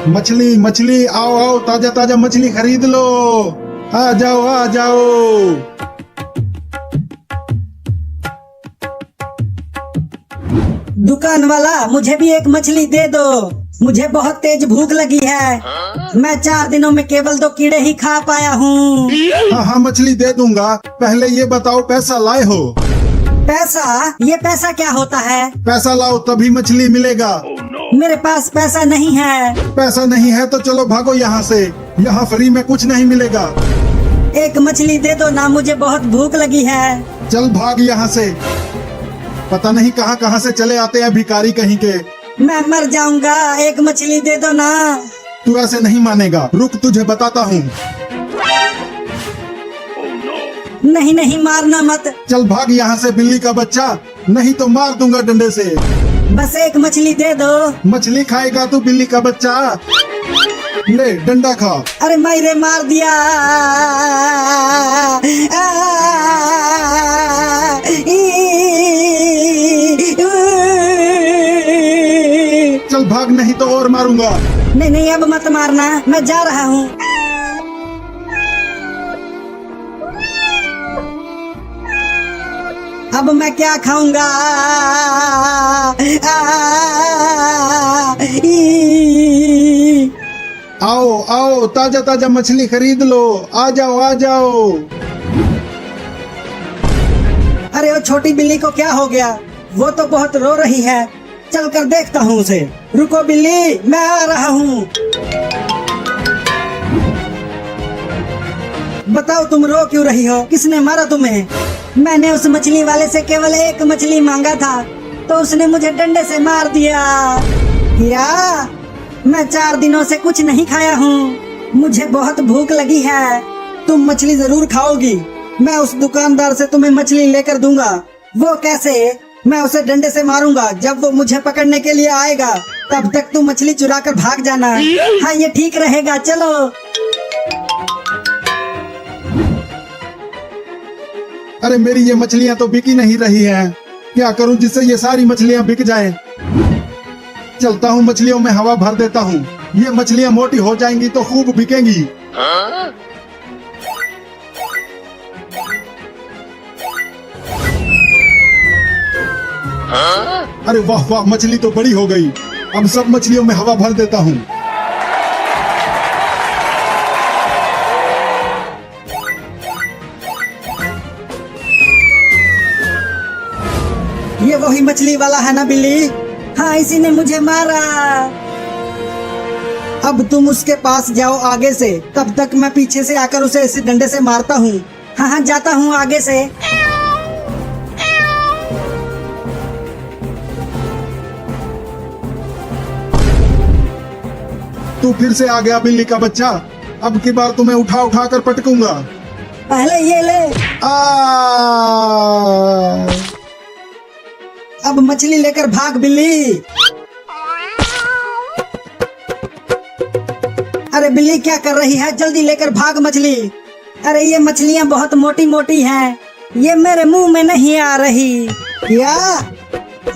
मछली मछली, आओ आओ, ताजा ताजा मछली खरीद लो। आ जाओ आ जाओ। दुकान वाला, मुझे भी एक मछली दे दो, मुझे बहुत तेज भूख लगी है। मैं 4 दिनों में केवल 2 कीड़े ही खा पाया हूँ। हाँ हाँ, मछली दे दूंगा। पहले ये बताओ पैसा लाए हो? पैसा? ये पैसा क्या होता है? पैसा लाओ तभी मछली मिलेगा। मेरे पास पैसा नहीं है। पैसा नहीं है तो चलो भागो यहाँ से, यहाँ फ्री में कुछ नहीं मिलेगा। एक मछली दे दो ना, मुझे बहुत भूख लगी है। चल भाग यहाँ से, पता नहीं कहाँ कहाँ से चले आते हैं भिखारी कहीं के। मैं मर जाऊंगा, एक मछली दे दो ना। तू ऐसे नहीं मानेगा, रुक तुझे बताता हूँ। नहीं नहीं, मारना मत। चल भाग यहाँ से बिल्ली का बच्चा, नहीं तो मार दूंगा डंडे से। बस एक मछली दे दो। मछली खाएगा तू बिल्ली का बच्चा? ले डंडा खा। अरे मेरे मार दिया। चल भाग, नहीं तो और मारूंगा। नहीं नहीं, अब मत मारना, मैं जा रहा हूँ। अब मैं क्या खाऊंगा? आओ आओ, ताजा ताजा मछली खरीद लो, आ जाओ आ जाओ। अरे वो छोटी बिल्ली को क्या हो गया? वो तो बहुत रो रही है, चल कर देखता हूँ उसे। रुको बिल्ली, मैं आ रहा हूँ। बताओ तुम रो क्यों रही हो? किसने मारा तुम्हें? मैंने उस मछली वाले से केवल एक मछली मांगा था, तो उसने मुझे डंडे से मार दिया। या मैं 4 दिनों से कुछ नहीं खाया हूँ, मुझे बहुत भूख लगी है। तुम मछली जरूर खाओगी, मैं उस दुकानदार से तुम्हें मछली लेकर दूंगा। वो कैसे? मैं उसे डंडे से मारूंगा, जब वो मुझे पकड़ने के लिए आएगा तब तक तुम मछली चुरा कर भाग जाना। हाँ ये ठीक रहेगा, चलो। अरे मेरी ये मछलियाँ तो बिक ही नहीं रही हैं, क्या करूं जिससे ये सारी मछलियाँ बिक जाएं? चलता हूँ मछलियों में हवा भर देता हूँ, ये मछलियाँ मोटी हो जाएंगी तो खूब बिकेंगी। अरे वाह वाह, मछली तो बड़ी हो गई। अब सब मछलियों में हवा भर देता हूँ। ये वही मछली वाला है ना बिल्ली? हाँ, इसी ने मुझे मारा। अब तुम उसके पास जाओ आगे से, तब तक मैं पीछे से आकर उसे इस डंडे से मारता हूँ। हाँ हाँ, जाता हूँ आगे से। तू फिर से आ गया बिल्ली का बच्चा, अब की बार तुम्हें उठा उठा कर पटकूंगा। पहले ये ले। अब मछली लेकर भाग बिल्ली। अरे बिल्ली क्या कर रही है? जल्दी लेकर भाग मछली। अरे ये मछलियाँ बहुत मोटी मोटी हैं, ये मेरे मुंह में नहीं आ रही। या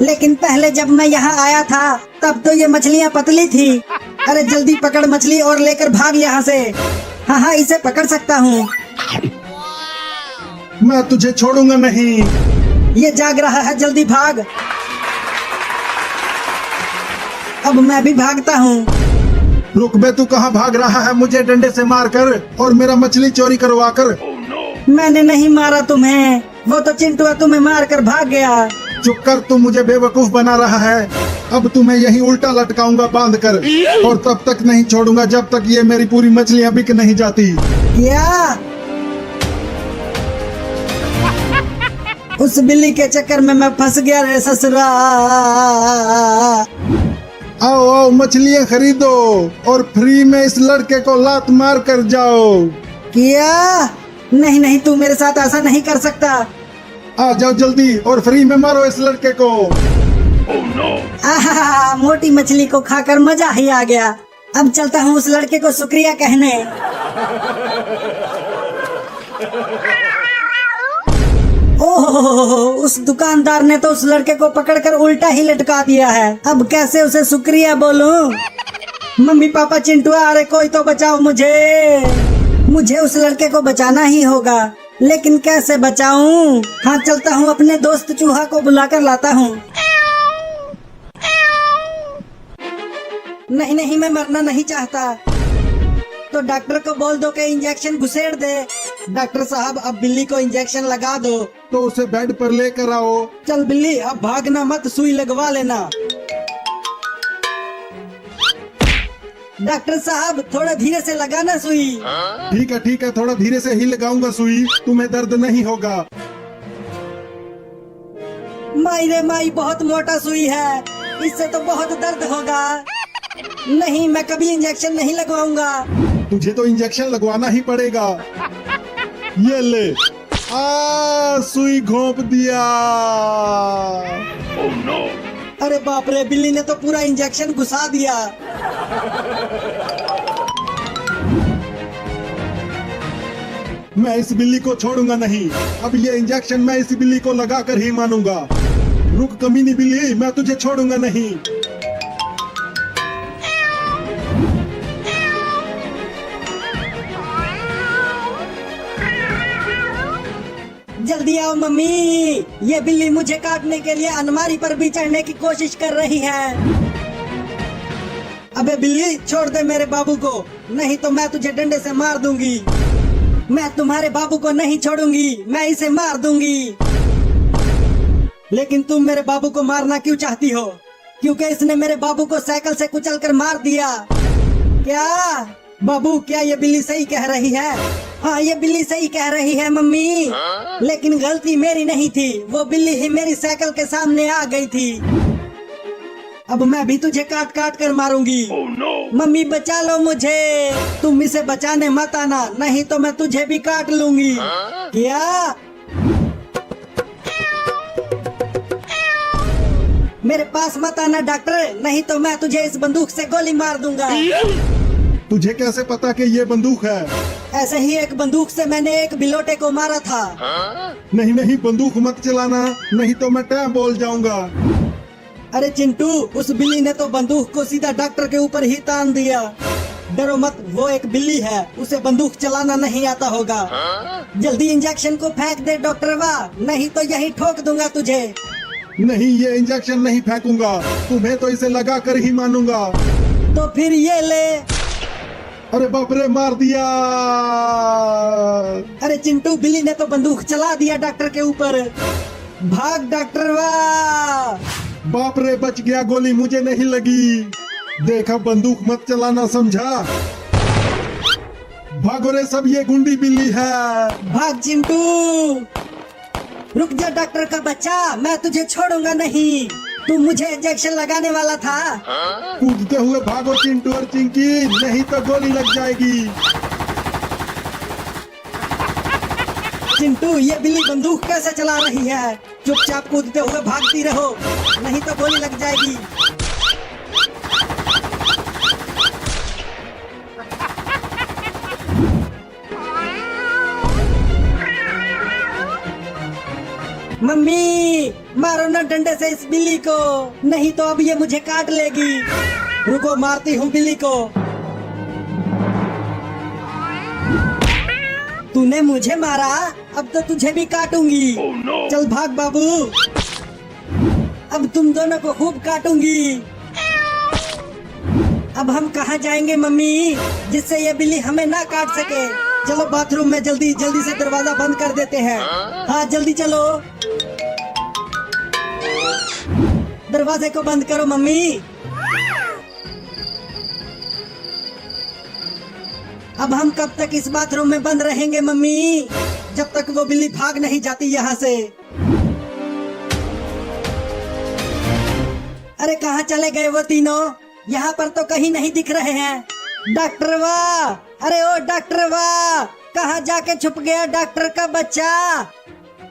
लेकिन पहले जब मैं यहाँ आया था तब तो ये मछलियाँ पतली थी। अरे जल्दी पकड़ मछली और लेकर भाग यहाँ से। हाँ हाँ, इसे पकड़ सकता हूँ। मैं तुझे छोड़ूंगा नहीं। ये जाग रहा है, जल्दी भाग। अब मैं भी भागता हूँ। रुक बे, तू कहाँ भाग रहा है? मुझे डंडे से मार कर और मेरा मछली चोरी करवा कर। मैंने नहीं मारा तुम्हें, वो तो चिंटुआ तुम्हें मार कर भाग गया। चुप कर, तू मुझे बेवकूफ बना रहा है। अब तुम्हें यहीं उल्टा लटकाऊंगा बांध कर, और तब तक नहीं छोड़ूंगा जब तक ये मेरी पूरी मछलियाँ बिक नहीं जाती। क्या? उस बिल्ली के चक्कर में मैं फंस गया रे ससुरा। आओ आओ, मछलियाँ खरीदो और फ्री में इस लड़के को लात मार कर जाओ। क्या? नहीं नहीं, तू मेरे साथ ऐसा नहीं कर सकता। आ जाओ जल्दी और फ्री में मारो इस लड़के को। आहा, मोटी मछली को खाकर मजा ही आ गया। अब चलता हूँ उस लड़के को शुक्रिया कहने। ओह, उस दुकानदार ने तो उस लड़के को पकड़कर उल्टा ही लटका दिया है। अब कैसे उसे शुक्रिया बोलूं? मम्मी पापा चिंटू, अरे कोई तो बचाओ मुझे उस लड़के को बचाना ही होगा, लेकिन कैसे बचाऊं? हाँ चलता हूँ, अपने दोस्त चूहा को बुलाकर लाता हूँ। नहीं नहीं, मैं मरना नहीं चाहता। तो डॉक्टर को बोल दो कि इंजेक्शन घुसेड़ दे। डॉक्टर साहब, अब बिल्ली को इंजेक्शन लगा दो। तो उसे बेड पर लेकर आओ। चल बिल्ली, अब भागना मत, सुई लगवा लेना। डॉक्टर साहब, थोड़ा धीरे से लगाना सुई। ठीक है, थोड़ा धीरे से ही लगाऊंगा सुई, तुम्हें दर्द नहीं होगा। माई रे माई, बहुत मोटा सुई है, इससे तो बहुत दर्द होगा। नहीं, मैं कभी इंजेक्शन नहीं लगवाऊंगा। तुझे तो इंजेक्शन लगवाना ही पड़ेगा। ये ले, सुई घोंप दिया। Oh no! अरे बाप रे, बिल्ली ने तो पूरा इंजेक्शन घुसा दिया। मैं इस बिल्ली को छोड़ूंगा नहीं। अब ये इंजेक्शन मैं इस बिल्ली को लगाकर ही मानूंगा। रुक कमीनी बिल्ली, मैं तुझे छोड़ूंगा नहीं। जल्दी आओ मम्मी, ये बिल्ली मुझे काटने के लिए अलमारी पर भी चढ़ने की कोशिश कर रही है। अबे बिल्ली, छोड़ दे मेरे बाबू को, नहीं तो मैं तुझे डंडे से मार दूंगी। मैं तुम्हारे बाबू को नहीं छोड़ूंगी, मैं इसे मार दूंगी। लेकिन तुम मेरे बाबू को मारना क्यों चाहती हो? क्योंकि इसने मेरे बाबू को साइकिल से कुचलकर मार दिया। क्या बाबू, क्या ये बिल्ली सही कह रही है? हाँ, ये बिल्ली सही कह रही है मम्मी, लेकिन गलती मेरी नहीं थी, वो बिल्ली ही मेरी साइकिल के सामने आ गई थी। अब मैं भी तुझे काट काट कर मारूंगी। Oh no! मम्मी बचा लो मुझे, तुम इसे बचाने मत आना, नहीं तो मैं तुझे भी काट लूंगी। क्या? मेरे पास मत आना डॉक्टर, नहीं तो मैं तुझे इस बंदूक से गोली मार दूंगा। तुझे कैसे पता कि ये बंदूक है? ऐसे ही एक बंदूक से मैंने एक बिलोटे को मारा था। नहीं, बंदूक मत चलाना, नहीं तो मैं टैम बोल जाऊंगा। अरे चिंटू, उस बिल्ली ने तो बंदूक को सीधा डॉक्टर के ऊपर ही तान दिया। डरो मत, वो एक बिल्ली है, उसे बंदूक चलाना नहीं आता होगा। जल्दी इंजेक्शन को फेंक दे डॉक्टर वाह, नहीं तो यही ठोक दूंगा तुझे। नहीं, ये इंजेक्शन नहीं फेंकूंगा, तुम्हें तो इसे लगा कर ही मानूंगा। तो फिर ये ले। अरे बाप रे, मार दिया। अरे चिंटू, बिल्ली ने तो बंदूक चला दिया डॉक्टर के ऊपर। भाग डॉक्टर वाह। बाप रे, बच गया, गोली मुझे नहीं लगी। देखा, बंदूक मत चलाना, समझा? भागो रे सब, ये गुंडी बिल्ली है। भाग चिंटू। रुक जा डॉक्टर का बच्चा, मैं तुझे छोड़ूंगा नहीं। तू मुझे इंजेक्शन लगाने वाला था। कूदते हुए भागो चिंटू और चिंकी, नहीं तो गोली लग जाएगी। चिंटू, ये बिल्ली बंदूक कैसे चला रही है? चुपचाप कूदते हुए भागती रहो, नहीं तो गोली लग जाएगी। मम्मी, मारो ना डंडे से इस बिल्ली को, नहीं तो अब ये मुझे काट लेगी। रुको, मारती हूँ बिल्ली को। तूने मुझे मारा, अब तो तुझे भी काटूंगी। Oh no! चल भाग बाबू, अब तुम दोनों को खूब काटूंगी। अब हम कहाँ जाएंगे मम्मी, जिससे ये बिल्ली हमें ना काट सके? चलो बाथरूम में जल्दी जल्दी से दरवाजा बंद कर देते हैं। हाँ जल्दी चलो, दरवाजे को बंद करो मम्मी। अब हम कब तक इस बाथरूम में बंद रहेंगे मम्मी, जब तक वो बिल्ली भाग नहीं जाती यहाँ से। अरे कहाँ चले गए वो तीनों? यहाँ पर तो कहीं नहीं दिख रहे हैं। डॉक्टर वाह, अरे ओ डॉक्टर वाह, कहाँ जाके छुप गया डॉक्टर का बच्चा?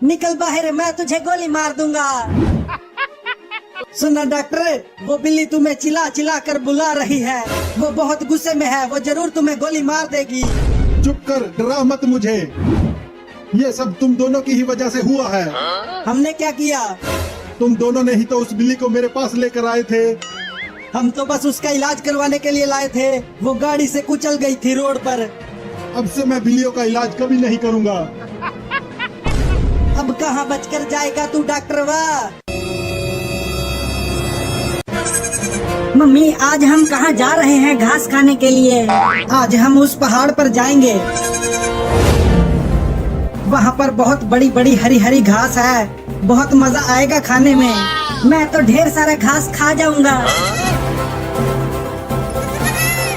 निकल बाहर, मैं तुझे गोली मार दूंगा। सुना डॉक्टर, वो बिल्ली तुम्हें चिल्ला चिल्ला कर बुला रही है, वो बहुत गुस्से में है, वो जरूर तुम्हें गोली मार देगी। चुप कर, डरा मत मुझे। ये सब तुम दोनों की ही वजह से हुआ है। हमने क्या किया? तुम दोनों ने ही तो उस बिल्ली को मेरे पास लेकर आए थे। हम तो बस उसका इलाज करवाने के लिए लाए थे, वो गाड़ी से कुचल गई थी रोड पर। अब से मैं बिल्लियों का इलाज कभी नहीं करूंगा। अब कहाँ बचकर जाएगा तू डॉक्टर वाह। मम्मी आज हम कहाँ जा रहे हैं घास खाने के लिए? आज हम उस पहाड़ पर जाएंगे, वहाँ पर बहुत बड़ी बड़ी हरी हरी घास है, बहुत मजा आएगा खाने में। मैं तो ढेर सारा घास खा जाऊंगा।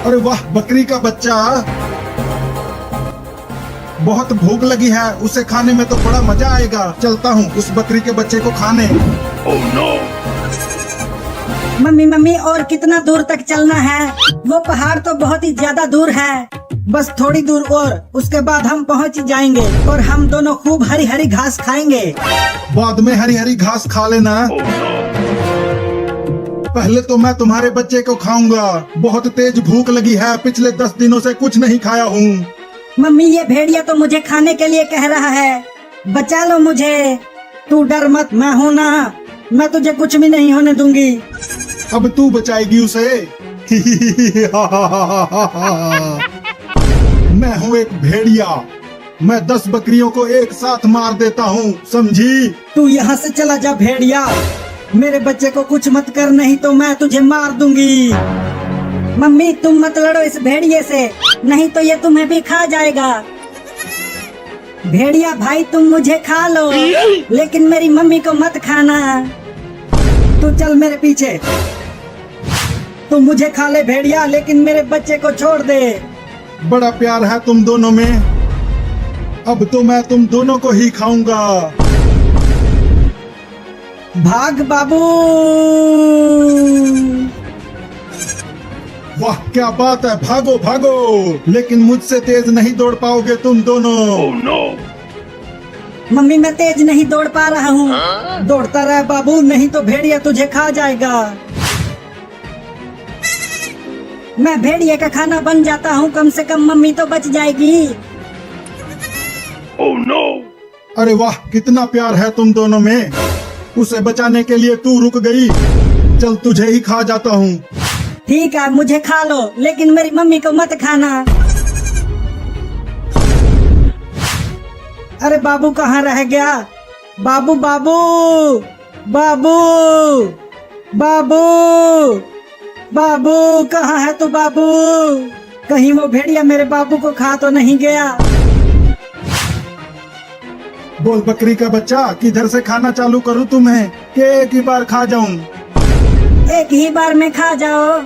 अरे वाह, बकरी का बच्चा, बहुत भूख लगी है, उसे खाने में तो बड़ा मजा आएगा। चलता हूँ उस बकरी के बच्चे को खाने। मम्मी मम्मी और कितना दूर तक चलना है? वो पहाड़ तो बहुत ही ज्यादा दूर है, बस थोड़ी दूर और, उसके बाद हम पहुंच जाएंगे और हम दोनों खूब हरी हरी घास खाएंगे। बाद में हरी हरी घास खा लेना। पहले तो मैं तुम्हारे बच्चे को खाऊंगा, बहुत तेज भूख लगी है, पिछले 10 दिनों से कुछ नहीं खाया हूँ। मम्मी ये भेड़िया तो मुझे खाने के लिए कह रहा है, बचा लो मुझे। तू डर मत, मैं हूँ ना, मैं तुझे कुछ भी नहीं होने दूंगी। अब तू बचाएगी उसे? मैं हूँ एक भेड़िया, मैं 10 बकरियों को एक साथ मार देता हूँ, समझी? तू यहाँ से चला जा भेड़िया, मेरे बच्चे को कुछ मत कर, नहीं तो मैं तुझे मार दूंगी। मम्मी तुम मत लड़ो इस भेड़िए से, नहीं तो ये तुम्हें भी खा जाएगा। भेड़िया भाई तुम मुझे खा लो, लेकिन मेरी मम्मी को मत खाना। तू चल मेरे पीछे, तू मुझे खा ले भेड़िया, लेकिन मेरे बच्चे को छोड़ दे। बड़ा प्यार है तुम दोनों में, अब तो मैं तुम दोनों को ही खाऊंगा। भाग बाबू। वाह क्या बात है, भागो भागो, लेकिन मुझसे तेज नहीं दौड़ पाओगे तुम दोनों। मम्मी मैं तेज नहीं दौड़ पा रहा हूँ। दौड़ता रह बाबू, नहीं तो भेड़िया तुझे खा जाएगा। मैं भेड़िया का खाना बन जाता हूँ, कम से कम मम्मी तो बच जाएगी। अरे वाह कितना प्यार है तुम दोनों में, उसे बचाने के लिए तू रुक गई। चल तुझे ही खा जाता हूँ। ठीक है मुझे खा लो, लेकिन मेरी मम्मी को मत खाना। अरे बाबू कहाँ रह गया? बाबू बाबू बाबू बाबू बाबू कहाँ है तू बाबू? कहीं वो भेड़िया मेरे बाबू को खा तो नहीं गया? बोल बकरी का बच्चा, किधर से खाना चालू करूँ तुम्हें कि एक ही बार खा जाऊं? एक ही बार में खा जाओ।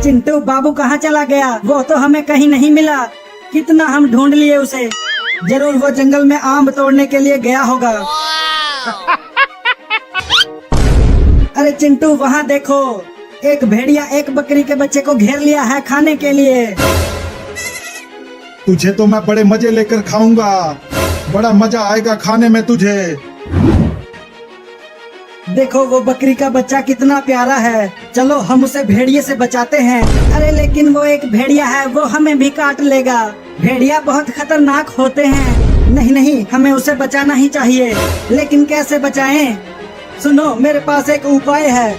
चिंटू बाबू कहाँ चला गया? वो तो हमें कहीं नहीं मिला, कितना हम ढूंढ लिए उसे। जरूर वो जंगल में आम तोड़ने के लिए गया होगा। अरे चिंटू वहाँ देखो, एक भेड़िया एक बकरी के बच्चे को घेर लिया है खाने के लिए। तुझे तो मैं बड़े मजे लेकर खाऊंगा, बड़ा मजा आएगा खाने में तुझे। देखो वो बकरी का बच्चा कितना प्यारा है, चलो हम उसे भेड़िए से बचाते हैं। अरे लेकिन वो एक भेड़िया है, वो हमें भी काट लेगा। भेड़िया बहुत खतरनाक होते हैं। नहीं नहीं, हमें उसे बचाना ही चाहिए, लेकिन कैसे बचाएं? सुनो मेरे पास एक उपाय है।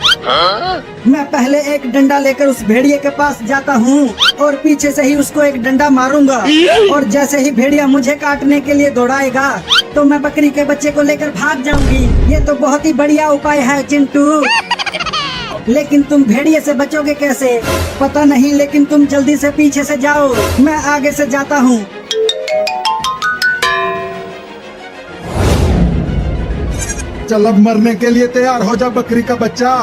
मैं पहले एक डंडा लेकर उस भेड़िए के पास जाता हूँ और पीछे से ही उसको एक डंडा मारूंगा, और जैसे ही भेड़िया मुझे काटने के लिए दौड़ाएगा तो मैं बकरी के बच्चे को लेकर भाग जाऊंगी। ये तो बहुत ही बढ़िया उपाय है चिंटू, लेकिन तुम भेड़िए से बचोगे कैसे पता नहीं, लेकिन तुम जल्दी से पीछे से जाओ, मैं आगे से जाता हूँ। चल अब मरने के लिए तैयार हो जा बकरी का बच्चा।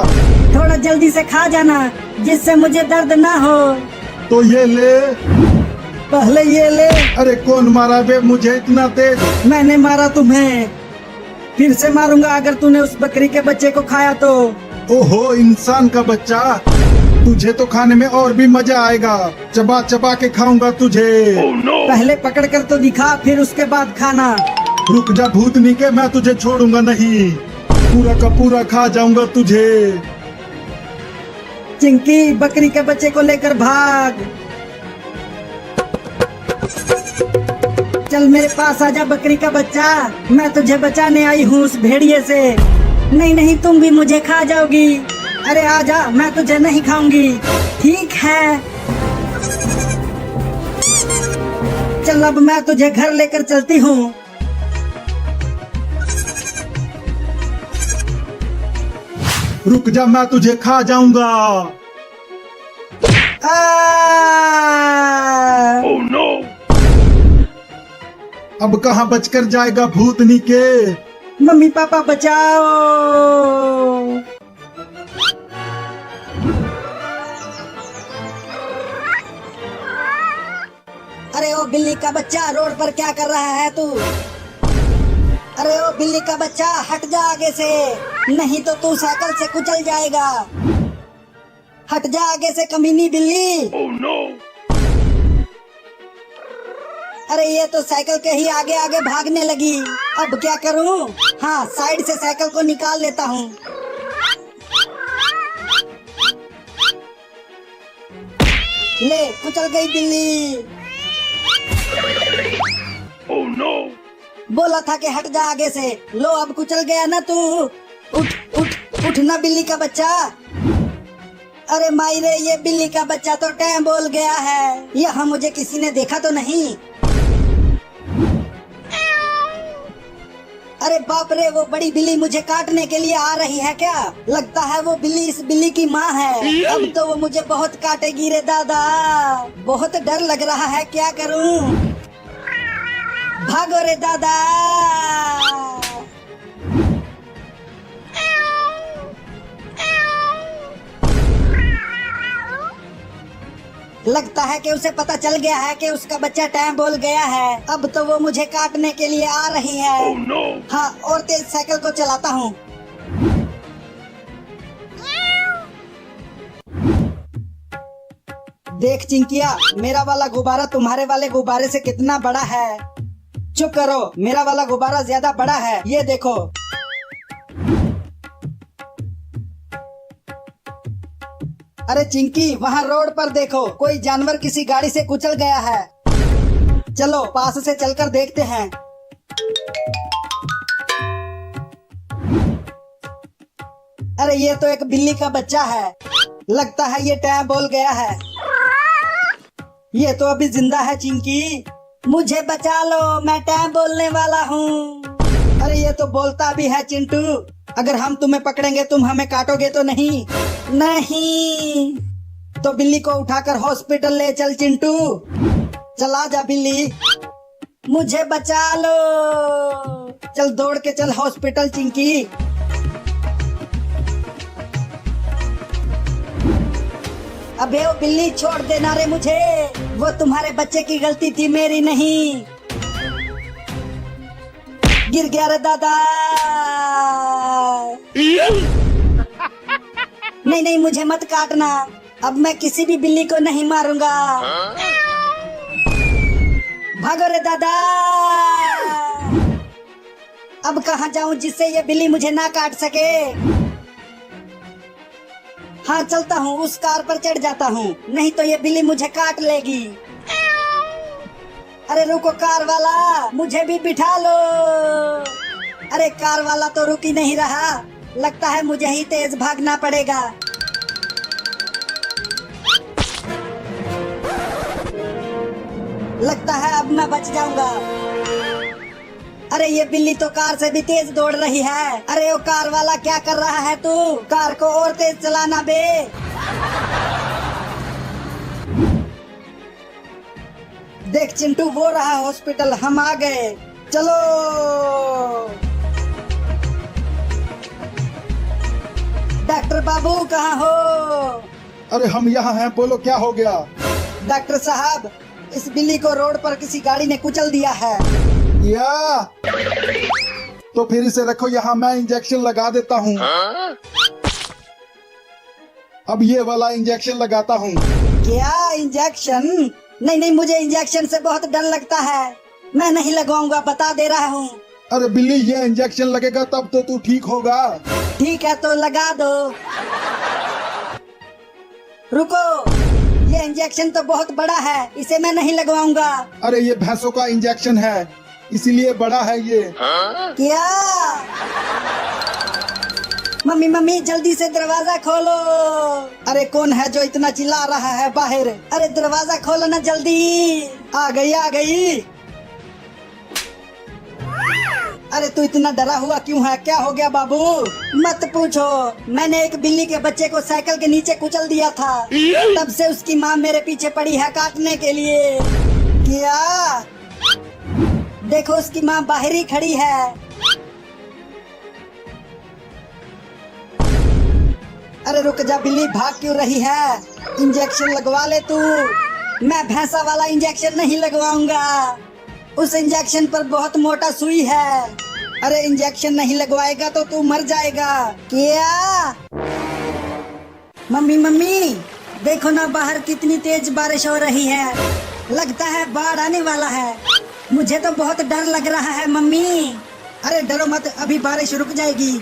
थोड़ा जल्दी से खा जाना, जिससे मुझे दर्द ना हो। तो ये ले, पहले ये ले। अरे कौन मारा बे मुझे इतना तेज? मैंने मारा तुम्हें, फिर से मारूंगा अगर तूने उस बकरी के बच्चे को खाया तो। ओहो इंसान का बच्चा, तुझे तो खाने में और भी मजा आएगा, चबा चबा के खाऊंगा तुझे। पहले पकड़ कर तो दिखा, फिर उसके बाद खाना। रुक जा भूतनी के, मैं तुझे छोड़ूंगा नहीं, पूरा का पूरा खा जाऊंगा तुझे। चिंकी बकरी के बच्चे को लेकर भाग। चल मेरे पास आजा बकरी का बच्चा, मैं तुझे बचाने आई हूँ उस भेड़िए से। नहीं नहीं, तुम भी मुझे खा जाओगी। अरे आजा, मैं तुझे नहीं खाऊंगी। ठीक है, चल अब मैं तुझे घर लेकर चलती हूँ। रुक जा, मैं तुझे खा जाऊंगा। Oh no! अब कहाँ बचकर जाएगा भूतनी के। मम्मी पापा बचाओ। अरे ओ बिल्ली का बच्चा, रोड पर क्या कर रहा है तू? अरे ओ बिल्ली का बच्चा, हट जा आगे से, नहीं तो तू साइकिल से कुचल जाएगा। हट जा आगे से कमीनी बिल्ली। Oh no! अरे ये तो साइकिल के ही आगे आगे भागने लगी। अब क्या करूं? हाँ, साइड से साइकिल को निकाल लेता हूँ। ले, कुचल गई बिल्ली। Oh no! बोला था कि हट जा आगे से। लो, अब कुचल गया ना तू। उठ उठ उठ ना बिल्ली का बच्चा। अरे माई रे, ये बिल्ली का बच्चा तो टैं बोल गया है। यहाँ मुझे किसी ने देखा तो नहीं? अरे बाप रे, वो बड़ी बिल्ली मुझे काटने के लिए आ रही है क्या? लगता है वो बिल्ली इस बिल्ली की माँ है। अब तो वो मुझे बहुत काटेगी रे दादा। बहुत डर लग रहा है, क्या करूं? भागो रे दादा। लगता है कि उसे पता चल गया है कि उसका बच्चा टैं बोल गया है। अब तो वो मुझे काटने के लिए आ रही है। Oh no! हाँ, और तेज साइकिल को चलाता हूँ। देख चिंकिया, मेरा वाला गुब्बारा तुम्हारे वाले गुब्बारे से कितना बड़ा है। चुप करो, मेरा वाला गुब्बारा ज्यादा बड़ा है, ये देखो। अरे चिंकी, वहाँ रोड पर देखो, कोई जानवर किसी गाड़ी से कुचल गया है। चलो पास से चलकर देखते हैं। अरे ये तो एक बिल्ली का बच्चा है। लगता है ये टैं बोल गया है। ये तो अभी जिंदा है चिंकी। मुझे बचा लो, मैं टैं बोलने वाला हूँ। अरे ये तो बोलता भी है चिंटू। अगर हम तुम्हें पकड़ेंगे, तुम हमें काटोगे तो नहीं? नहीं। तो बिल्ली को उठाकर हॉस्पिटल ले चल चिंटू। चला जा बिल्ली। मुझे बचा लो। चल दौड़ के चल हॉस्पिटल चिंकी। अबे ओ बिल्ली, छोड़ देना रे मुझे। वो तुम्हारे बच्चे की गलती थी, मेरी नहीं। गिर गया रे दादा। नहीं नहीं, मुझे मत काटना। अब मैं किसी भी बिल्ली को नहीं मारूंगा। भागो रे दादा। अब कहाँ जाऊं जिससे ये बिल्ली मुझे ना काट सके? हाँ, चलता हूँ, उस कार पर चढ़ जाता हूँ, नहीं तो ये बिल्ली मुझे काट लेगी। अरे रुको कार वाला, मुझे भी बिठा लो। अरे कार वाला तो रुक ही नहीं रहा। लगता है मुझे ही तेज भागना पड़ेगा। लगता है अब मैं बच जाऊंगा। अरे ये बिल्ली तो कार से भी तेज दौड़ रही है। अरे वो कार वाला, क्या कर रहा है तू? कार को और तेज चलाना बे। देख चिंटू, वो रहा हॉस्पिटल, हम आ गए। चलो। डॉक्टर बाबू कहाँ हो? अरे हम यहाँ हैं, बोलो क्या हो गया? डॉक्टर साहब, इस बिल्ली को रोड पर किसी गाड़ी ने कुचल दिया है। या तो फिर इसे रखो यहाँ, मैं इंजेक्शन लगा देता हूँ। अब ये वाला इंजेक्शन लगाता हूँ। क्या इंजेक्शन? नहीं नहीं, मुझे इंजेक्शन से बहुत डर लगता है, मैं नहीं लगवाऊंगा, बता दे रहा हूँ। अरे बिल्ली, ये इंजेक्शन लगेगा तब तो तू ठीक होगा। ठीक है तो लगा दो। रुको, ये इंजेक्शन तो बहुत बड़ा है, इसे मैं नहीं लगवाऊंगा। अरे ये भैंसों का इंजेक्शन है, इसीलिए बड़ा है ये। क्या? मम्मी मम्मी जल्दी से दरवाजा खोलो। अरे कौन है जो इतना चिल्ला रहा है बाहर? अरे दरवाजा खोलो ना जल्दी। आ गई आ गई। अरे तू इतना डरा हुआ क्यों है? क्या हो गया बाबू? मत पूछो, मैंने एक बिल्ली के बच्चे को साइकिल के नीचे कुचल दिया था, तब से उसकी माँ मेरे पीछे पड़ी है काटने के लिए। क्या? देखो उसकी माँ बाहर ही खड़ी है। अरे रुक जा बिल्ली, भाग क्यों रही है? इंजेक्शन लगवा ले तू। मैं भैंसा वाला इंजेक्शन नहीं लगवाऊंगा, उस इंजेक्शन पर बहुत मोटा सुई है। अरे इंजेक्शन नहीं लगवाएगा तो तू मर जाएगा। क्या? मम्मी मम्मी देखो ना बाहर कितनी तेज बारिश हो रही है, लगता है बाढ़ आने वाला है। मुझे तो बहुत डर लग रहा है मम्मी। अरे डरो मत, अभी बारिश रुक जाएगी।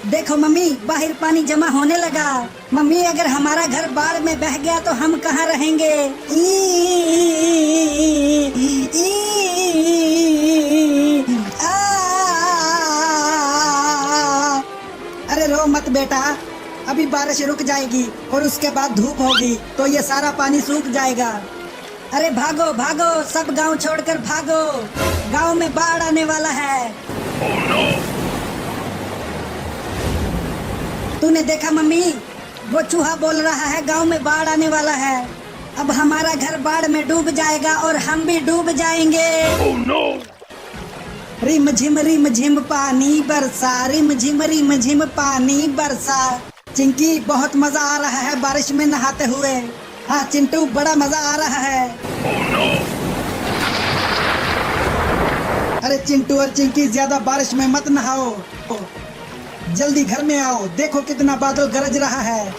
देखो मम्मी बाहर पानी जमा होने लगा। मम्मी अगर हमारा घर बाढ़ में बह गया तो हम कहाँ रहेंगे? अरे रो मत बेटा, अभी बारिश रुक जाएगी और उसके बाद धूप होगी तो ये सारा पानी सूख जाएगा। अरे भागो भागो, सब गांव छोड़कर भागो, गांव में बाढ़ आने वाला है। तूने देखा मम्मी, वो चूहा बोल रहा है गांव में बाढ़ आने वाला है। अब हमारा घर बाढ़ में डूब जाएगा और हम भी डूब जाएंगे। Oh no! रिम झिम पानी बरसा, रिम झिम पानी बरसा। चिंकी बहुत मजा आ रहा है बारिश में नहाते हुए। हाँ चिंटू बड़ा मजा आ रहा है। Oh no! अरे चिंटू और चिंकी ज्यादा बारिश में मत नहाओ, जल्दी घर में आओ, देखो कितना बादल गरज रहा है।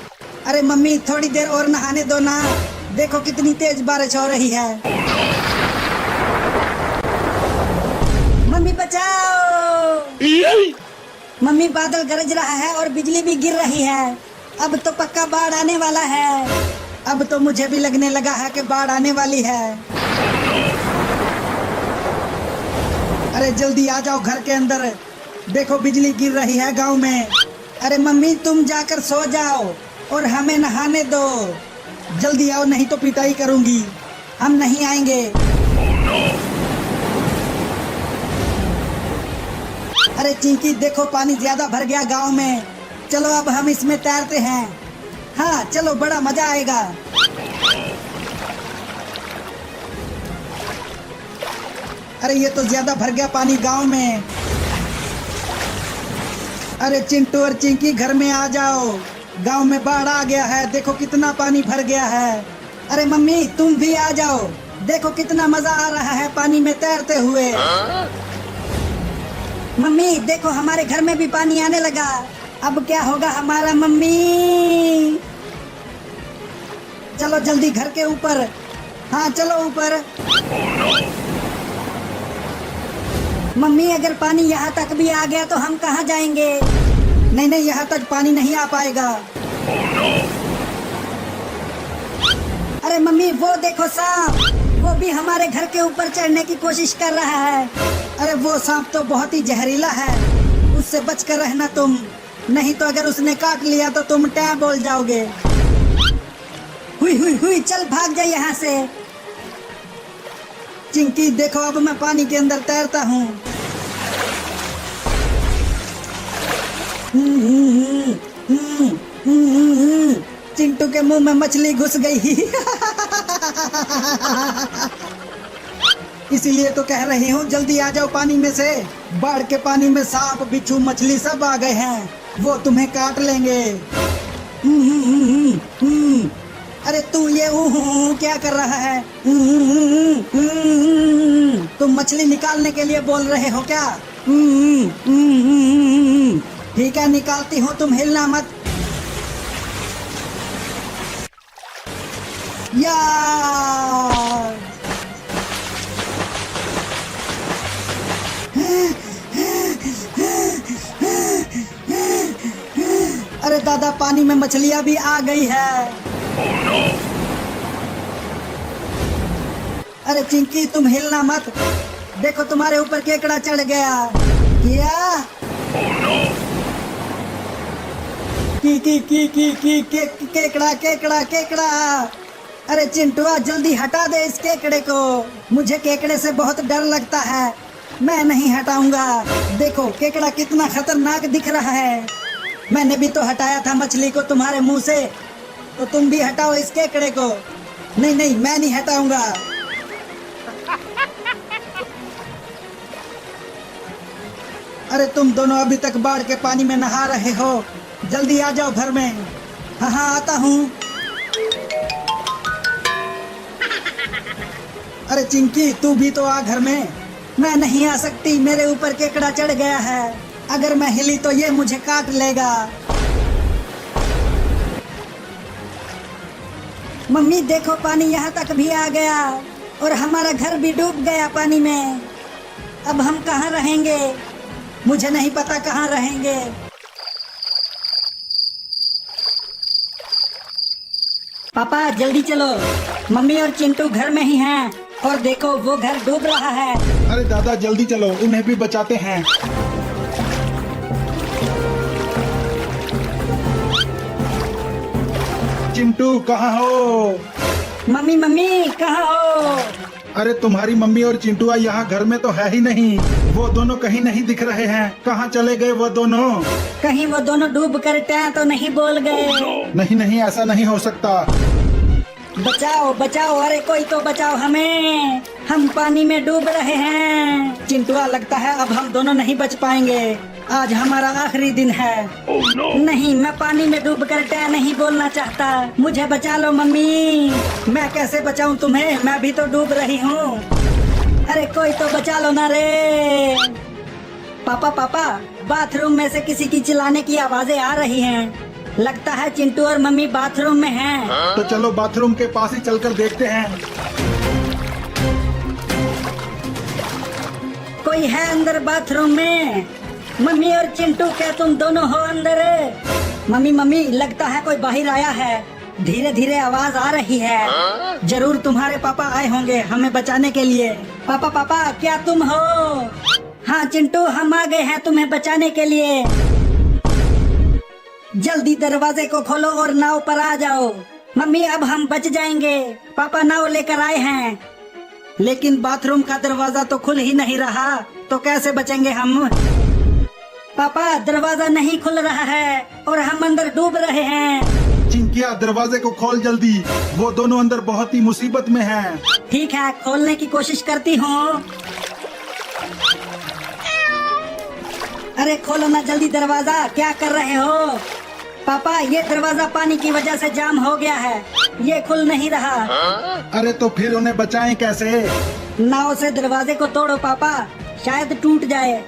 अरे मम्मी थोड़ी देर और नहाने दो ना, देखो कितनी तेज बारिश हो रही है। मम्मी बचाओ। मम्मी बादल गरज रहा है और बिजली भी गिर रही है, अब तो पक्का बाढ़ आने वाला है। अब तो मुझे भी लगने लगा है कि बाढ़ आने वाली है। अरे जल्दी आ जाओ घर के अंदर, देखो बिजली गिर रही है गांव में। अरे मम्मी तुम जाकर सो जाओ और हमें नहाने दो, जल्दी आओ नहीं तो पिटाई करूंगी। हम नहीं आएंगे। अरे चिंकी देखो पानी ज्यादा भर गया गांव में, चलो अब हम इसमें तैरते हैं। हाँ चलो, बड़ा मजा आएगा। अरे ये तो ज्यादा भर गया पानी गांव में। अरे चिंटू और चिंकी घर में आ जाओ, गांव में बाढ़ आ गया है, देखो कितना पानी भर गया है। अरे मम्मी तुम भी आ जाओ, देखो कितना मजा आ रहा है पानी में तैरते हुए। मम्मी देखो हमारे घर में भी पानी आने लगा, अब क्या होगा हमारा मम्मी? चलो जल्दी घर के ऊपर। हाँ चलो ऊपर। मम्मी अगर पानी यहाँ तक भी आ गया तो हम कहाँ जाएंगे? नहीं नहीं, यहाँ तक पानी नहीं आ पाएगा। अरे मम्मी वो देखो सांप, वो भी हमारे घर के ऊपर चढ़ने की कोशिश कर रहा है। अरे वो सांप तो बहुत ही जहरीला है, उससे बचकर रहना तुम, नहीं तो अगर उसने काट लिया तो तुम टैं बोल जाओगे। हुई हुई हुई, चल भाग जा यहाँ से। चिंकी देखो अब मैं पानी के अंदर तैरता हूँ। चिंटू के मुंह में मछली घुस गई। इसीलिए तो कह रही हूँ जल्दी आ जाओ पानी में से, बाढ़ के पानी में सांप बिच्छू मछली सब आ गए हैं, वो तुम्हें काट लेंगे। अरे तू ये क्या कर रहा है? तुम मछली निकालने के लिए बोल रहे हो क्या? ठीक है निकालती हूँ, तुम हिलना मत। यार अरे दादा पानी में मछलियाँ भी आ गई है। Oh no! अरे चिंकी तुम हिलना मत, देखो तुम्हारे ऊपर केकड़ा चढ़ गया। क्या? Oh no! केकड़ा केकड़ा केकड़ा। अरे चिंटुआ जल्दी हटा दे इस केकड़े को, मुझे केकड़े से बहुत डर लगता है, मैं नहीं हटाऊंगा। देखो केकड़ा कितना खतरनाक दिख रहा है, मैंने भी तो हटाया था मछली को तुम्हारे मुंह से, तो तुम भी हटाओ इस केकड़े को। नहीं नहीं मैं नहीं हटाऊंगा। अरे तुम दोनों अभी तक बाढ़ के पानी में नहा रहे हो, जल्दी आ जाओ घर में। हाँ हाँ आता हूँ। अरे चिंकी तू भी तो आ घर में। मैं नहीं आ सकती, मेरे ऊपर केकड़ा चढ़ गया है, अगर मैं हिली तो ये मुझे काट लेगा। मम्मी देखो पानी यहाँ तक भी आ गया और हमारा घर भी डूब गया पानी में। अब हम कहाँ रहेंगे? मुझे नहीं पता कहाँ रहेंगे। पापा जल्दी चलो, मम्मी और चिंटू घर में ही हैं और देखो वो घर डूब रहा है। अरे दादा जल्दी चलो, उन्हें भी बचाते हैं। चिंटू कहाँ हो? मम्मी मम्मी कहाँ हो? अरे तुम्हारी मम्मी और चिंटुआ यहाँ घर में तो है ही नहीं, वो दोनों कहीं नहीं दिख रहे हैं, कहाँ चले गए वो दोनों? कहीं वो दोनों डूब कर टैं तो नहीं बोल गए? नहीं नहीं ऐसा नहीं हो सकता। बचाओ बचाओ, अरे कोई तो बचाओ हमें, हम पानी में डूब रहे हैं। चिंटुआ लगता है अब हम दोनों नहीं बच पाएंगे, आज हमारा आखिरी दिन है। Oh no! नहीं मैं पानी में डूब कर टैं नहीं बोलना चाहता, मुझे बचा लो मम्मी। मैं कैसे बचाऊं तुम्हें, मैं भी तो डूब रही हूँ। अरे कोई तो बचा लो ना रे। पापा पापा बाथरूम में से किसी की चिल्लाने की आवाजें आ रही हैं, लगता है चिंटू और मम्मी बाथरूम में हैं। तो चलो बाथरूम के पास ही चलकर देखते हैं। कोई है अंदर बाथरूम में? मम्मी और चिंटू क्या तुम दोनों हो अंदर? मम्मी मम्मी लगता है कोई बाहर आया है, धीरे धीरे आवाज आ रही है, जरूर तुम्हारे पापा आए होंगे हमें बचाने के लिए। पापा पापा क्या तुम हो? हाँ चिंटू हम आ गए हैं तुम्हें बचाने के लिए, जल्दी दरवाजे को खोलो और नाव पर आ जाओ। मम्मी अब हम बच जाएंगे, पापा नाव लेकर आए हैं। लेकिन बाथरूम का दरवाजा तो खुल ही नहीं रहा, तो कैसे बचेंगे हम? पापा दरवाजा नहीं खुल रहा है और हम अंदर डूब रहे हैं। चिंकिया दरवाजे को खोल जल्दी, वो दोनों अंदर बहुत ही मुसीबत में हैं। ठीक है खोलने की कोशिश करती हूँ। अरे खोलो ना जल्दी दरवाजा, क्या कर रहे हो? पापा ये दरवाजा पानी की वजह से जाम हो गया है, ये खुल नहीं रहा। अरे तो फिर उन्हें बचाएं कैसे? नाव से दरवाजे को तोड़ो पापा, शायद टूट जाए।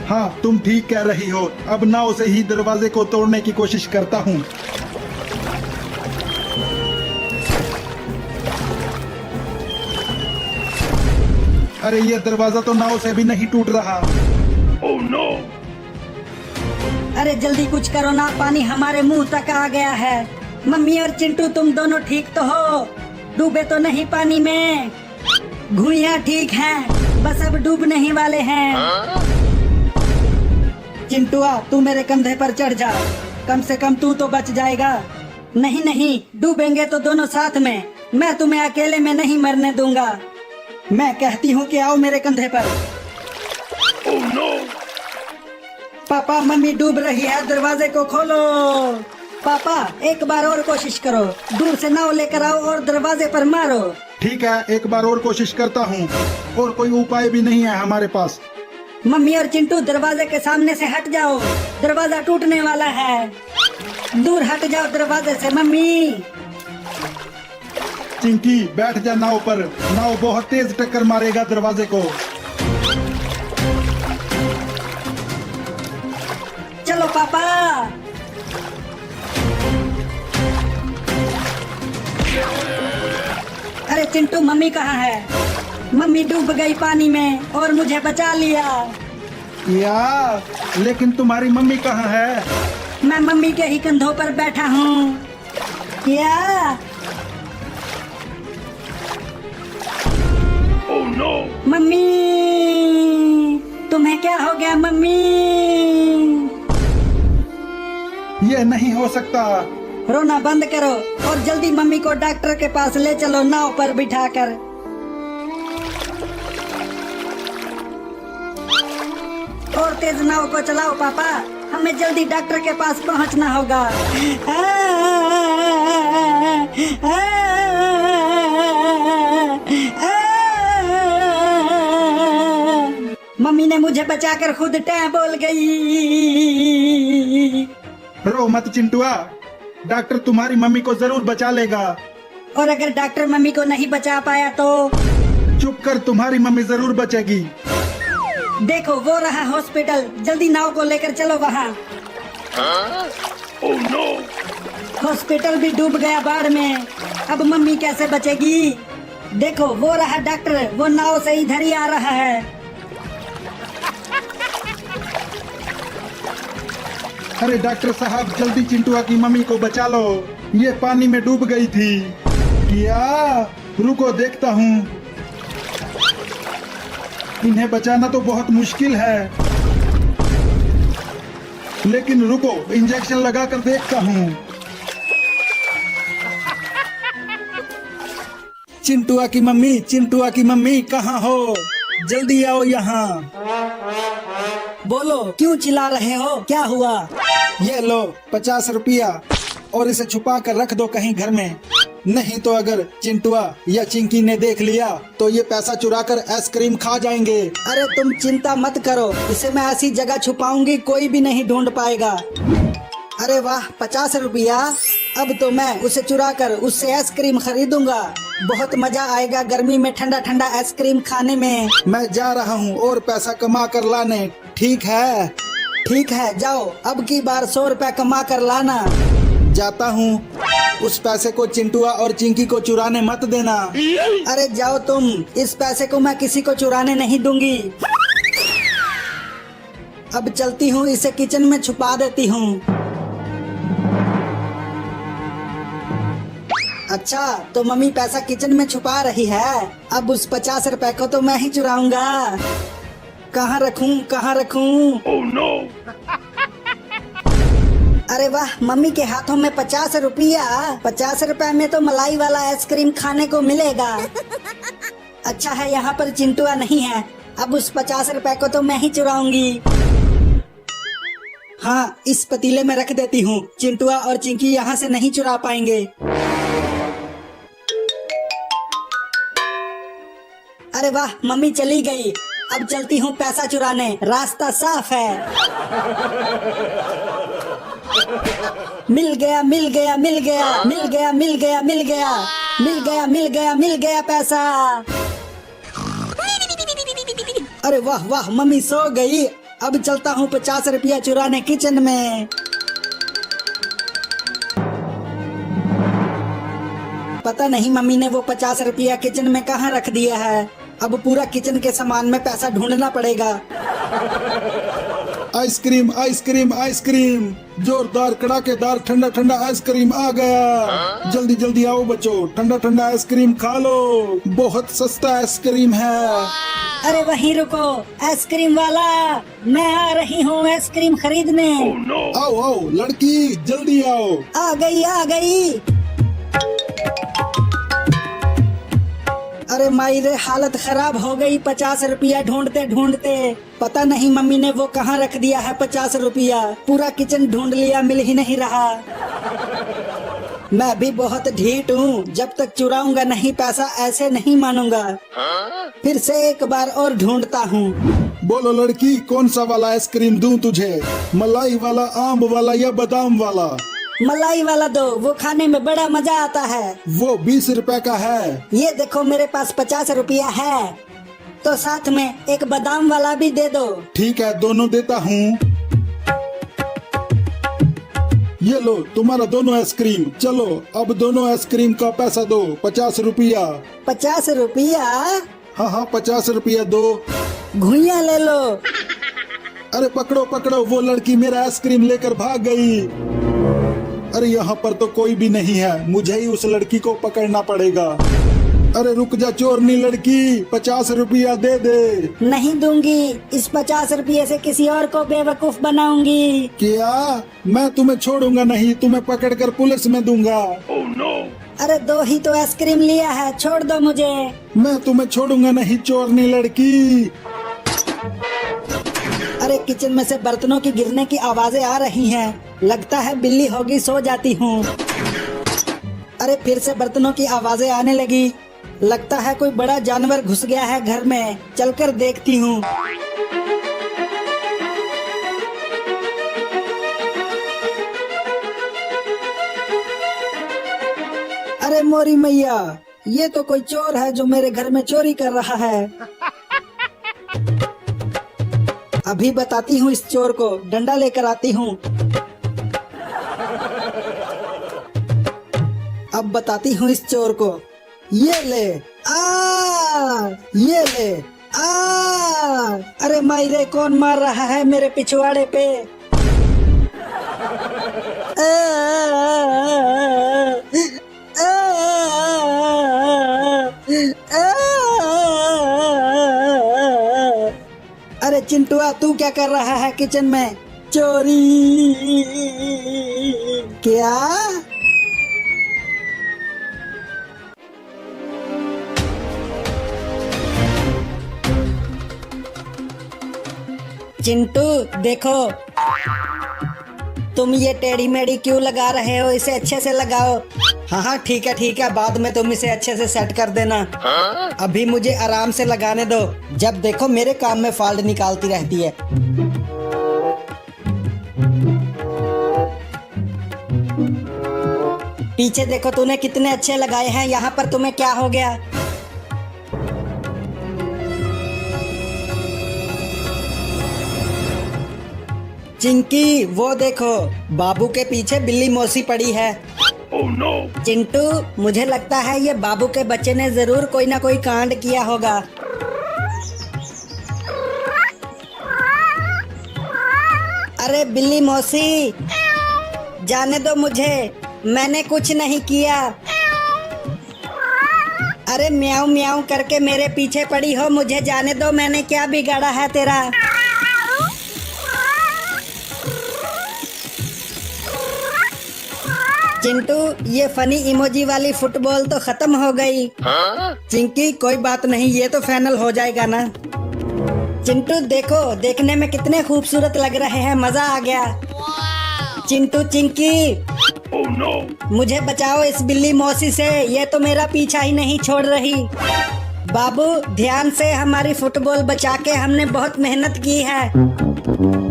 हाँ तुम ठीक कह रही हो, अब नाव से ही दरवाजे को तोड़ने की कोशिश करता हूँ। अरे ये दरवाजा तो नाव से भी नहीं टूट रहा। Oh no! अरे जल्दी कुछ करो ना, पानी हमारे मुंह तक आ गया है। मम्मी और चिंटू तुम दोनों ठीक तो हो, डूबे तो नहीं पानी में? घुइयां ठीक हैं, बस अब डूबने ही वाले हैं। चिंटुआ तू मेरे कंधे पर चढ़ जा, कम से कम तू तो बच जाएगा। नहीं नहीं डूबेंगे तो दोनों साथ में, मैं तुम्हें अकेले में नहीं मरने दूंगा। मैं कहती हूँ कि आओ मेरे कंधे पर। Oh no! पापा मम्मी डूब रही है, दरवाजे को खोलो। पापा एक बार और कोशिश करो, दूर से नाव लेकर आओ और दरवाजे पर मारो। ठीक है एक बार और कोशिश करता हूँ, और कोई उपाय भी नहीं है हमारे पास। मम्मी और चिंटू दरवाजे के सामने से हट जाओ, दरवाजा टूटने वाला है, दूर हट जाओ दरवाजे से। मम्मी चिंकी बैठ जा नाव पर, नाव बहुत तेज टक्कर मारेगा दरवाजे को। चलो पापा। अरे चिंटू मम्मी कहाँ है? मम्मी डूब गई पानी में और मुझे बचा लिया। या लेकिन तुम्हारी मम्मी कहाँ है? मैं मम्मी के ही कंधों पर बैठा हूँ। क्या? Oh no! मम्मी, तुम्हें क्या हो गया मम्मी? ये नहीं हो सकता। रोना बंद करो और जल्दी मम्मी को डॉक्टर के पास ले चलो नाव पर बिठाकर। और तेज नाव को चलाओ पापा, हमें जल्दी डॉक्टर के पास पहुंचना होगा। मम्मी ने मुझे बचाकर खुद टै बोल गई। रो मत चिंटुआ, डॉक्टर तुम्हारी मम्मी को जरूर बचा लेगा। और अगर डॉक्टर मम्मी को नहीं बचा पाया तो? चुप कर, तुम्हारी मम्मी जरूर बचेगी। देखो वो रहा हॉस्पिटल, जल्दी नाव को लेकर चलो वहाँ। Oh no! हॉस्पिटल भी डूब गया बाढ़ में, अब मम्मी कैसे बचेगी? देखो वो रहा डॉक्टर, वो नाव से इधर ही आ रहा है। अरे डॉक्टर साहब, जल्दी चिंटुआ की मम्मी को बचा लो, ये पानी में डूब गई थी। क्या? रुको देखता हूँ। इन्हें बचाना तो बहुत मुश्किल है, लेकिन रुको इंजेक्शन लगाकर देखता हूँ। चिंटुआ की मम्मी, चिंटुआ की मम्मी कहाँ हो? जल्दी आओ यहाँ। बोलो, क्यों चिल्ला रहे हो? क्या हुआ? ये लो 50 रुपया, और इसे छुपा कर रख दो कहीं घर में, नहीं तो अगर चिंटुआ या चिंकी ने देख लिया तो ये पैसा चुरा कर आइसक्रीम खा जाएंगे। अरे तुम चिंता मत करो, इसे मैं ऐसी जगह छुपाऊंगी कोई भी नहीं ढूंढ पाएगा। अरे वाह, 50 रुपया, अब तो मैं उसे चुरा कर उससे आइसक्रीम खरीदूंगा। बहुत मजा आएगा गर्मी में ठंडा ठंडा आइसक्रीम खाने में। मैं जा रहा हूँ और पैसा कमा कर लाने, ठीक है? ठीक है, जाओ, अब की बार 100 रुपया कमा कर लाना। जाता हूँ, उस पैसे को चिंटुआ और चिंकी को चुराने मत देना। अरे जाओ तुम, इस पैसे को मैं किसी को चुराने नहीं दूंगी। अब चलती हूँ, इसे किचन में छुपा देती हूँ। अच्छा, तो मम्मी पैसा किचन में छुपा रही है, अब उस 50 रुपए को तो मैं ही चुराऊंगा। कहाँ रखूं, कहाँ रखूं? Oh no! अरे वाह, मम्मी के हाथों में 50 रुपया। 50 रुपए में तो मलाई वाला आइसक्रीम खाने को मिलेगा। अच्छा है यहाँ पर चिंटुआ नहीं है, अब उस 50 रुपए को तो मैं ही चुराऊंगी। हाँ, इस पतीले में रख देती हूँ, चिंटुआ और चिंकी यहाँ से नहीं चुरा पाएंगे। अरे वाह, मम्मी चली गई, अब चलती हूँ पैसा चुराने, रास्ता साफ है। मिल गया, मिल गया, मिल गया, मिल गया, मिल गया, मिल गया, मिल गया, मिल गया, मिल गया पैसा। अरे वाह वाह, मम्मी सो गई, अब चलता हूँ 50 रुपया चुराने किचन में। पता नहीं मम्मी ने वो 50 रुपया किचन में कहाँ रख दिया है, अब पूरा किचन के सामान में पैसा ढूंढना पड़ेगा। आइसक्रीम, आइसक्रीम, आइसक्रीम, जोरदार कड़ाकेदार ठंडा ठंडा आइसक्रीम आ गया। जल्दी जल्दी आओ बच्चों, ठंडा ठंडा आइसक्रीम खा लो, बहुत सस्ता आइसक्रीम है। अरे वहीं रुको, आइसक्रीम वाला, मैं आ रही हूँ आइसक्रीम खरीदने। Oh no! आओ आओ लड़की, जल्दी आओ। आ गई, आ गई। अरे माई रे, हालत खराब हो गई 50 रुपया ढूंढते ढूंढते। पता नहीं मम्मी ने वो कहाँ रख दिया है 50 रुपया, पूरा किचन ढूंढ लिया, मिल ही नहीं रहा। मैं भी बहुत ढीठ हूँ, जब तक चुराऊंगा नहीं पैसा ऐसे नहीं मानूंगा। फिर से एक बार और ढूंढता हूँ। बोलो लड़की, कौन सा वाला आइसक्रीम दूं तुझे, मलाई वाला, आम वाला या बादाम वाला? मलाई वाला दो, वो खाने में बड़ा मजा आता है। वो 20 रुपए का है। ये देखो मेरे पास 50 रुपया है, तो साथ में एक बादाम वाला भी दे दो। ठीक है, दोनों देता हूँ। ये लो तुम्हारा दोनों आइसक्रीम, चलो अब दोनों आइसक्रीम का पैसा दो, 50 रुपया। 50 रुपया? हाँ हाँ 50 रुपया दो। घुइया ले लो। अरे पकड़ो पकड़ो, वो लड़की मेरा आइसक्रीम लेकर भाग गई। अरे यहाँ पर तो कोई भी नहीं है, मुझे ही उस लड़की को पकड़ना पड़ेगा। अरे रुक जा चोरनी लड़की, 50 रुपया दे दे। नहीं दूंगी, इस 50 रुपये से किसी और को बेवकूफ बनाऊंगी। क्या? मैं तुम्हें छोड़ूंगा नहीं, तुम्हें पकड़कर पुलिस में दूंगा। Oh no! अरे 2 ही तो आइसक्रीम लिया है, छोड़ दो मुझे। मैं तुम्हें छोड़ूंगा नहीं चोरनी लड़की। अरे किचन में से बर्तनों की गिरने की आवाजें आ रही हैं। लगता है बिल्ली होगी, सो जाती हूँ। अरे फिर से बर्तनों की आवाजें आने लगी। लगता है कोई बड़ा जानवर घुस गया है घर में, चलकर देखती हूँ। अरे मोरी मैया, ये तो कोई चोर है जो मेरे घर में चोरी कर रहा है। अभी बताती हूँ इस चोर को, डंडा लेकर आती हूँ। अब बताती हूँ इस चोर को। ये ले ये ले अरे मायरे, कौन मार रहा है मेरे पिछवाड़े पे? अरे चिंटुआ, तू क्या कर रहा है किचन में? चोरी? क्या? चिंटू देखो, तुम ये टेढ़ी मेढ़ी क्यों लगा रहे हो? इसे अच्छे से लगाओ। हाँ ठीक है, बाद में तुम इसे अच्छे से सेट कर देना। अभी मुझे आराम से लगाने दो। जब देखो मेरे काम में फॉल्ट निकालती रहती है। पीछे देखो, तूने कितने अच्छे लगाए हैं, यहाँ पर तुम्हें क्या हो गया? चिंकी वो देखो, बाबू के पीछे बिल्ली मौसी पड़ी है। Oh no! चिंटू, मुझे लगता है ये बाबू के बच्चे ने जरूर कोई ना कोई कांड किया होगा। अरे बिल्ली मौसी, जाने दो मुझे, मैंने कुछ नहीं किया। अरे म्याऊं म्याऊं करके मेरे पीछे पड़ी हो, मुझे जाने दो, मैंने क्या बिगाड़ा है तेरा? चिंटू, ये फनी इमोजी वाली फुटबॉल तो खत्म हो गई। चिंकी कोई बात नहीं, ये तो फाइनल हो जाएगा ना। चिंटू देखो, देखने में कितने खूबसूरत लग रहे हैं, मजा आ गया। Chintu Chinki, Oh no! मुझे बचाओ इस बिल्ली मौसी से, ये तो मेरा पीछा ही नहीं छोड़ रही। बाबू ध्यान से, हमारी फुटबॉल बचा के हमने बहुत मेहनत की है।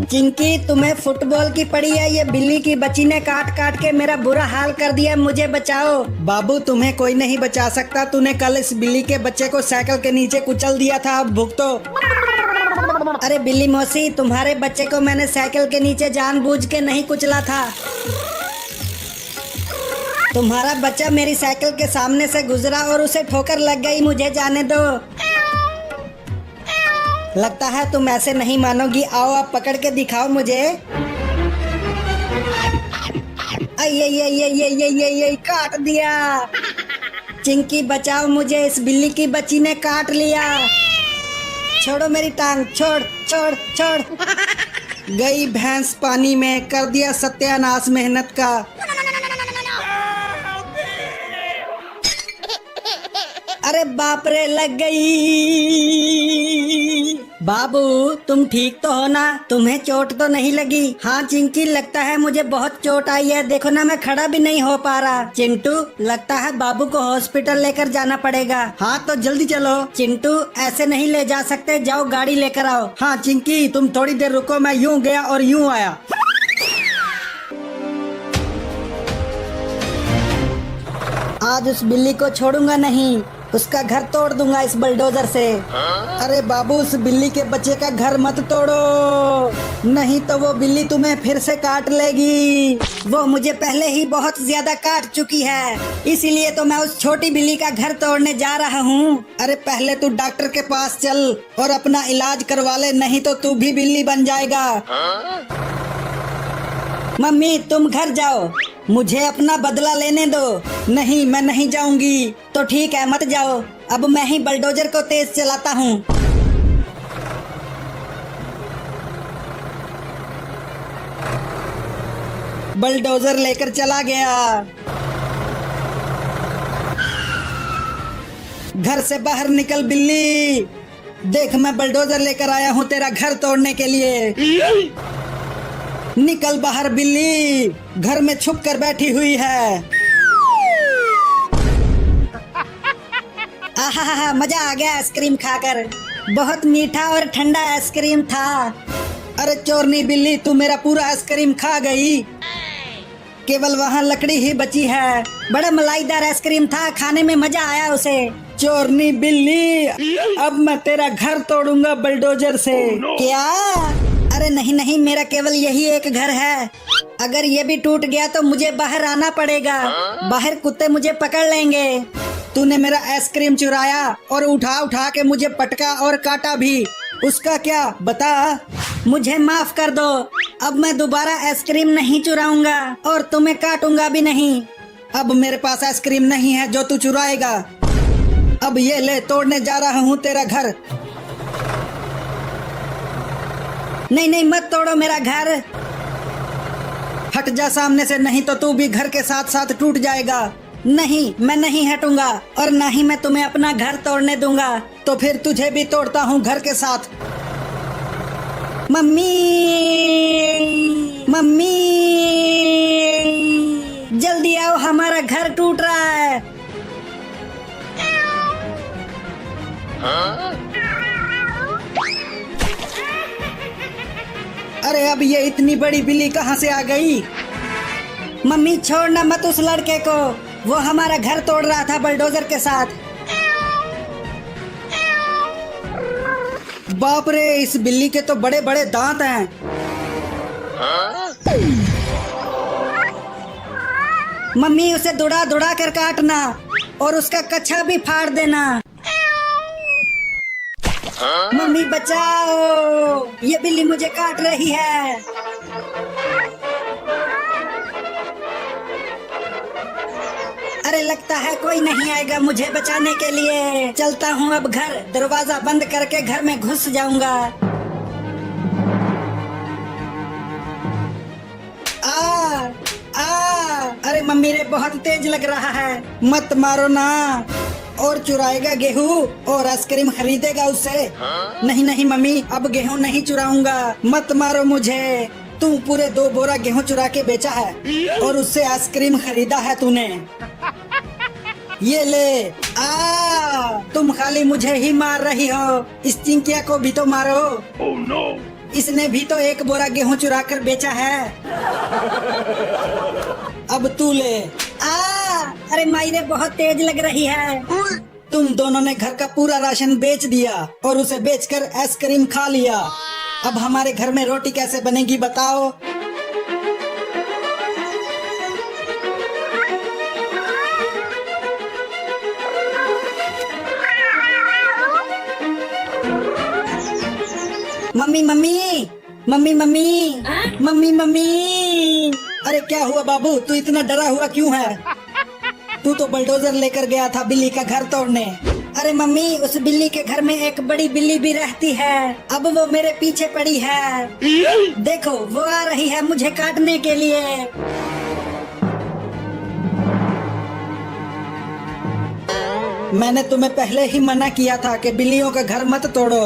चिंकी, तुम्हें फुटबॉल की पड़ी है, ये बिल्ली की बच्ची ने काट काट के मेरा बुरा हाल कर दिया, मुझे बचाओ। बाबू तुम्हें कोई नहीं बचा सकता, तूने कल इस बिल्ली के बच्चे को साइकिल के नीचे कुचल दिया था, अब भुगतो। अरे बिल्ली मौसी, तुम्हारे बच्चे को मैंने साइकिल के नीचे जानबूझ के नहीं कुचला था। तुम्हारा बच्चा मेरी साइकिल के सामने से गुजरा और उसे ठोकर लग गई, मुझे जाने दो। लगता है तुम ऐसे नहीं मानोगी, आओ अब पकड़ के दिखाओ मुझे। ये काट दिया। चिंकी बचाओ मुझे, इस बिल्ली की बच्ची ने काट लिया। छोड़ो मेरी टांग, छोड़ छोड़ छोड़। गई भैंस पानी में, कर दिया सत्यानाश मेहनत का। अरे बाप रे, लग गई। बाबू तुम ठीक तो हो ना? तुम्हें चोट तो नहीं लगी? हाँ चिंकी, लगता है मुझे बहुत चोट आई है, देखो ना मैं खड़ा भी नहीं हो पा रहा। चिंटू, लगता है बाबू को हॉस्पिटल लेकर जाना पड़ेगा। हाँ तो जल्दी चलो। चिंटू, ऐसे नहीं ले जा सकते, जाओ गाड़ी लेकर आओ। हाँ चिंकी, तुम थोड़ी देर रुको, मैं यूं गया और यूं आया। आज उस बिल्ली को छोड़ूंगा नहीं, उसका घर तोड़ दूंगा इस बुलडोजर से। अरे बाबू, उस बिल्ली के बच्चे का घर मत तोड़ो, नहीं तो वो बिल्ली तुम्हें फिर से काट लेगी। वो मुझे पहले ही बहुत ज्यादा काट चुकी है, इसीलिए तो मैं उस छोटी बिल्ली का घर तोड़ने जा रहा हूँ। अरे पहले तू डॉक्टर के पास चल और अपना इलाज करवा ले, नहीं तो तू भी बिल्ली बन जाएगा। मम्मी तुम घर जाओ, मुझे अपना बदला लेने दो। नहीं, मैं नहीं जाऊंगी। तो ठीक है, मत जाओ, अब मैं ही बुलडोजर को तेज चलाता हूँ। बुलडोजर लेकर चला गया। घर से बाहर निकल बिल्ली, देख मैं बुलडोजर लेकर आया हूँ तेरा घर तोड़ने के लिए। निकल बाहर बिल्ली, घर में छुप कर बैठी हुई है। आहा, मजा आ गया आइसक्रीम खाकर, बहुत मीठा और ठंडा आइसक्रीम था। अरे चोरनी बिल्ली, तू मेरा पूरा आइसक्रीम खा गई, केवल वहाँ लकड़ी ही बची है। बड़ा मलाईदार आइसक्रीम था, खाने में मजा आया उसे। चोरनी बिल्ली, अब मैं तेरा घर तोड़ूंगा बुलडोजर से। क्या? अरे नहीं नहीं, मेरा केवल यही एक घर है, अगर ये भी टूट गया तो मुझे बाहर आना पड़ेगा, बाहर कुत्ते मुझे पकड़ लेंगे। तूने मेरा आइसक्रीम चुराया और उठा उठा के मुझे पटका और काटा भी, उसका क्या बता? मुझे माफ कर दो, अब मैं दोबारा आइसक्रीम नहीं चुराऊंगा और तुम्हें काटूंगा भी नहीं। अब मेरे पास आइसक्रीम नहीं है जो तू चुराएगा। अब ये ले, तोड़ने जा रहा हूँ तेरा घर। नहीं नहीं, मत तोड़ो मेरा घर, हट जा सामने से, नहीं तो तू भी घर के साथ साथ टूट जाएगा। नहीं, मैं नहीं हटूंगा और ना ही मैं तुम्हें अपना घर तोड़ने दूंगा। तो फिर तुझे भी तोड़ता हूँ घर के साथ। मम्मी, मम्मी जल्दी आओ, हमारा घर टूट रहा है। अरे अब ये इतनी बड़ी बिल्ली कहाँ से आ गई? मम्मी छोड़ना मत उस लड़के को, वो हमारा घर तोड़ रहा था बुलडोजर के साथ। बाप रे, इस बिल्ली के तो बड़े बड़े दांत हैं। मम्मी उसे दुड़ा दुड़ा कर काटना और उसका कच्छा भी फाड़ देना। मम्मी बचाओ, ये बिल्ली मुझे काट रही है। अरे लगता है कोई नहीं आएगा मुझे बचाने के लिए। चलता हूँ अब घर, दरवाजा बंद करके घर में घुस जाऊंगा। अरे मम्मी रे, बहुत तेज लग रहा है, मत मारो ना। और चुराएगा गेहूँ और आइसक्रीम खरीदेगा उससे। नहीं नहीं मम्मी, अब गेहूँ नहीं चुराऊंगा, मत मारो मुझे। तू पूरे 2 बोरा गेहूँ चुरा के बेचा है और उससे आइसक्रीम खरीदा है तूने। ये ले, तुम खाली मुझे ही मार रही हो, इस चिंकिया को भी तो मारो। Oh no! इसने भी तो 1 बोरा गेहूँ चुरा कर बेचा है। अब तू ले। अरे मायरे, बहुत तेज लग रही है। तुम दोनों ने घर का पूरा राशन बेच दिया और उसे बेचकर आइसक्रीम खा लिया। अब हमारे घर में रोटी कैसे बनेगी बताओ? Mummy mummy mummy mummy mummy mummy. अरे क्या हुआ बाबू, तू इतना डरा हुआ क्यों है? तू तो बुलडोजर लेकर गया था बिल्ली का घर तोड़ने। अरे मम्मी, उस बिल्ली के घर में एक बड़ी बिल्ली भी रहती है, अब वो मेरे पीछे पड़ी है। देखो वो आ रही है मुझे काटने के लिए। मैंने तुम्हें पहले ही मना किया था कि बिल्लियों का घर मत तोड़ो।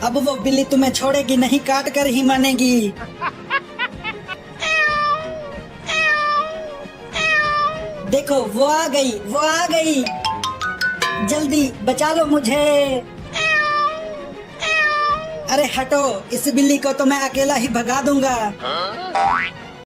अब वो बिल्ली तुम्हें छोड़ेगी नहीं, काट कर ही मानेगी। देखो वो आ गई, वो आ गई, जल्दी बचा लो मुझे। अरे हटो, इस बिल्ली को तो मैं अकेला ही भगा दूंगा।